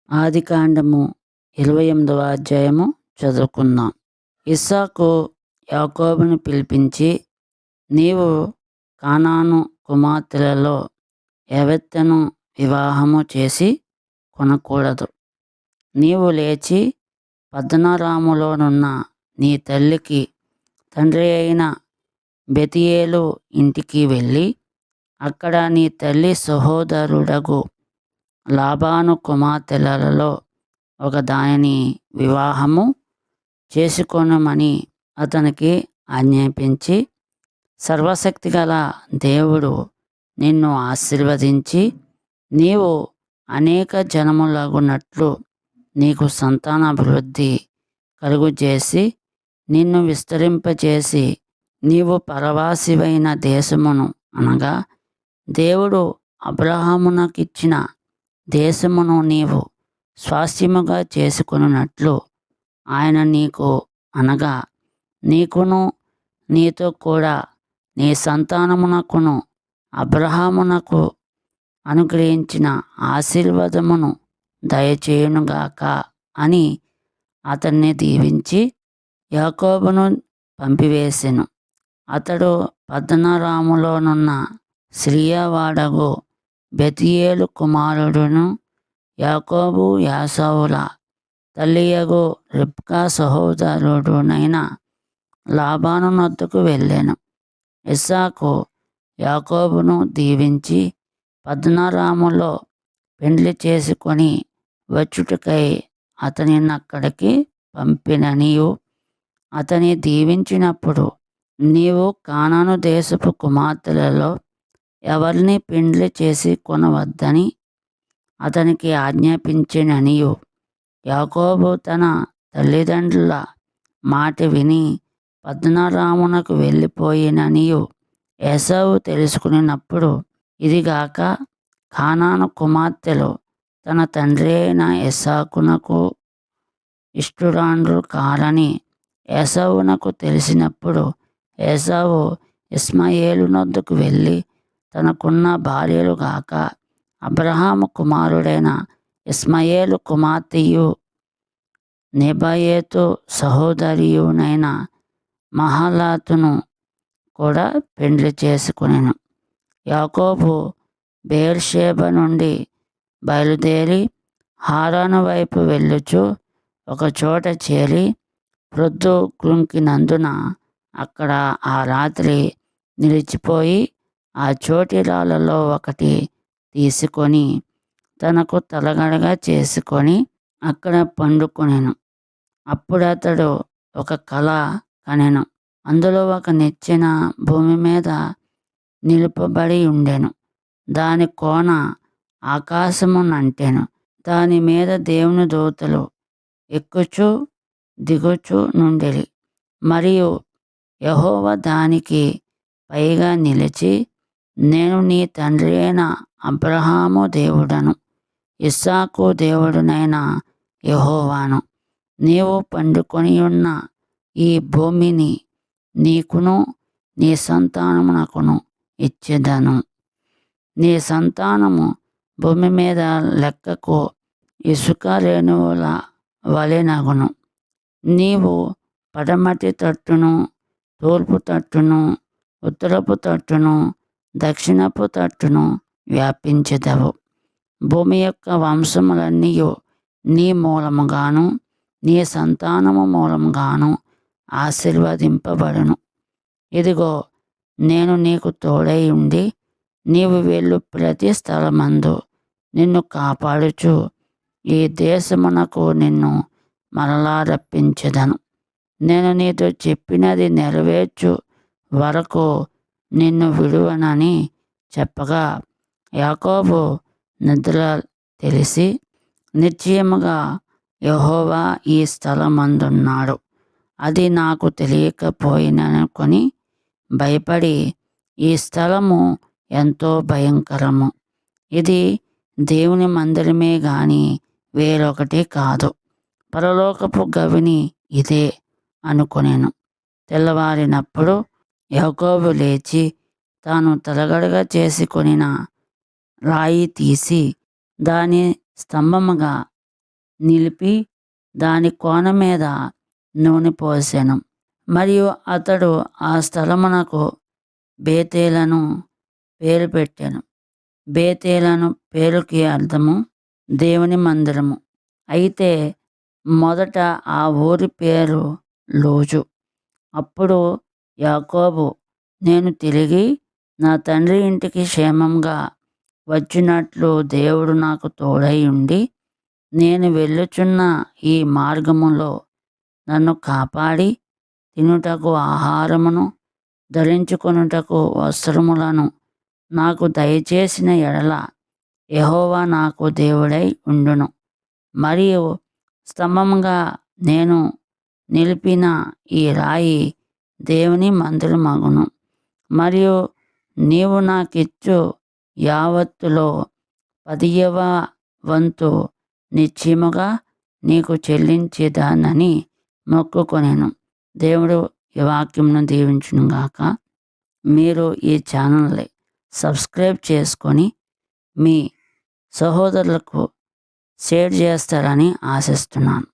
ఆదికాండము 28వ అధ్యాయము చదువుకుందాం. ఇస్సాకు యాకోబును పిలిపించి, నీవు కానాను కుమార్తెలలో ఎవెత్తను వివాహము చేసి కొనకూడదు. నీవు లేచి పద్దనరాములోనున్న నీ తల్లికి తండ్రి అయిన బెతియేలు ఇంటికి వెళ్ళి, అక్కడ నీ తల్లి సహోదరుడగు లాబాను కుమార్తెలలో ఒక దానిని వివాహము చేసుకొనమని అతనికి ఆజ్ఞాపించి, సర్వశక్తిగల దేవుడు నిన్ను ఆశీర్వదించి నీవు అనేక జనములగునట్లు నీకు సంతానాభివృద్ధి కలుగుచేసి నిన్ను విస్తరింపచేసి నీవు పరవాసివైన దేశమును అనగా దేవుడు అబ్రహామునకిచ్చిన దేశమును నీవు స్వాస్థ్యముగా చేసుకొనున్నట్లు ఆయన నీకు అనగా నీకును నీతో కూడా నీ సంతానమునకును అబ్రహామునకు అనుగ్రహించిన ఆశీర్వాదమును దయచేయునుగాక అని అతన్ని దీవించి యాకోబును పంపివేసెను. అతడు పద్దనరాములోనున్న సిరియావాడగు బెతియేలు కుమారుడును యాకోబు యాసావుల తల్లియగు రిబ్కా సహోదరుడునైన లాబాను నొద్దకు వెళ్ళెను. ఇస్సాకు యాకోబును దీవించి పద్దనరాములో పెండ్లి చేసుకొని వచ్చుటకై అతనినక్కడికి పంపిననియు, అతని దీవించినప్పుడు నీవు కానాను దేశపు కుమార్తెలలో ఎవరిని పెండ్లి చేసి కొనవద్దని అతనికి ఆజ్ఞాపించిననియు, యాకోబు తన తల్లిదండ్రుల మాట విని పద్దనరామునకు వెళ్ళిపోయిననియు ఏశావు తెలుసుకున్నప్పుడు, ఇదిగాక కానాను కుమార్తెలు తన తండ్రి అయిన ఇస్సాకునకు ఇష్టురాండ్రు కారని ఏశావునకు తెలిసినప్పుడు, ఏశావు ఇష్మాయేలు నొద్దకు వెళ్ళి తనకున్న భార్యలు గాక అబ్రహాము కుమారుడైన ఇష్మాయేలు కుమార్తెయు నెబాయోతు సహోదరియునైన మహలాతును కూడా పెండ్లి చేసుకొనెను. యాకోబు బెయేర్షెబా నుండి బయలుదేరి హారాను వైపు వెళ్ళుచు ఒకచోట చేరి ప్రొద్దు కృంకినందున అక్కడ ఆ రాత్రి నిలిచిపోయి ఆ చోటి రాళ్ళలో ఒకటి తీసుకొని తనకు తలగడగా చేసుకొని అక్కడ పండుకొనెను. అప్పుడతడు ఒక కల కనెను. అందులో ఒక నిచ్చెన భూమి మీద నిలుపబడి ఉండెను. దాని కోన ఆకాశమునంటెను. దాని మీద దేవుని దూతలు ఎక్కుచు దిగుచు నుండిరి. మరియు యెహోవా దానికి పైగా నిలిచి, నేను నీ తండ్రి అయిన అబ్రహాము దేవుడను, ఇస్సాకు దేవుడునైన యెహోవాను. నీవు పండుకొనియున్న ఈ భూమిని నీకును నీ సంతానమునకును ఇచ్చెదను. నీ సంతానము భూమి మీద లెక్కకు ఇసుక రేణువుల వలెనగును. నీవు పడమటి తట్టును, తూర్పు తట్టును, ఉత్తరపు తట్టును, దక్షిణపు తట్టును వ్యాపించెదవు. భూమి యొక్క వంశములన్నీ నీ మూలముగాను నీ సంతానము మూలముగాను ఆశీర్వదింపబడును. ఇదిగో, నేను నీకు తోడై ఉండి నీవు వెళ్ళు ప్రతి స్థలమందు నిన్ను కాపాడుచు ఈ దేశమునకు నిన్ను మరలా రప్పించెదను. నేను నీతో చెప్పినది నెరవేర్చు వరకు నిన్ను విడువనని చెప్పగా, యాకోబు నిద్ర తెలిసి నిశ్చయముగా యెహోవా ఈ స్థలమందున్నాడు, అది నాకు తెలియకపోయిననుకొని భయపడి, ఈ స్థలము ఎంతో భయంకరము, ఇది దేవుని మందిరమే గాని వేరొకటి కాదు, పరలోకపు గవిని ఇదే అనుకొనెను. తెల్లవారినప్పుడు యాకోబు లేచి తాను తలగడగా చేసుకొనిన రాయి తీసి దాని స్తంభముగా నిలిపి దాని కోన మీద నూనె పోసెను. మరియు అతడు ఆ స్థలమునకు బేతేలను పేరు పెట్టెను. బేతేలను పేరుకి అర్థము దేవుని మందిరము. అయితే మొదట ఆ ఊరి పేరు లోజు. అప్పుడు యాకోబు, నేను తిరిగి నా తండ్రి ఇంటికి క్షేమంగా వచ్చినట్లు దేవుడు నాకు తోడై ఉండి నేను వెళ్ళుచున్న ఈ మార్గములో నన్ను కాపాడి తినుటకు ఆహారమును ధరించుకొనుటకు వస్త్రములను నాకు దయచేసిన ఎడల యెహోవా నాకు దేవుడై ఉండును. మరియు స్తంభముగా నేను నిలిపిన ఈ రాయి దేవుని మందిరమగును. మరియు నీవు నాకిచ్చు యావత్తులో 10వ వంతు నిశ్చయముగా నీకు చెల్లించేదానని మొక్కుకొనెను. దేవుడు ఈ వాక్యంను దీవించునుగాక. మీరు ఈ ఛానల్ని సబ్స్క్రైబ్ చేసుకొని మీ సహోదరులకు షేర్ చేస్తారని ఆశిస్తున్నాను.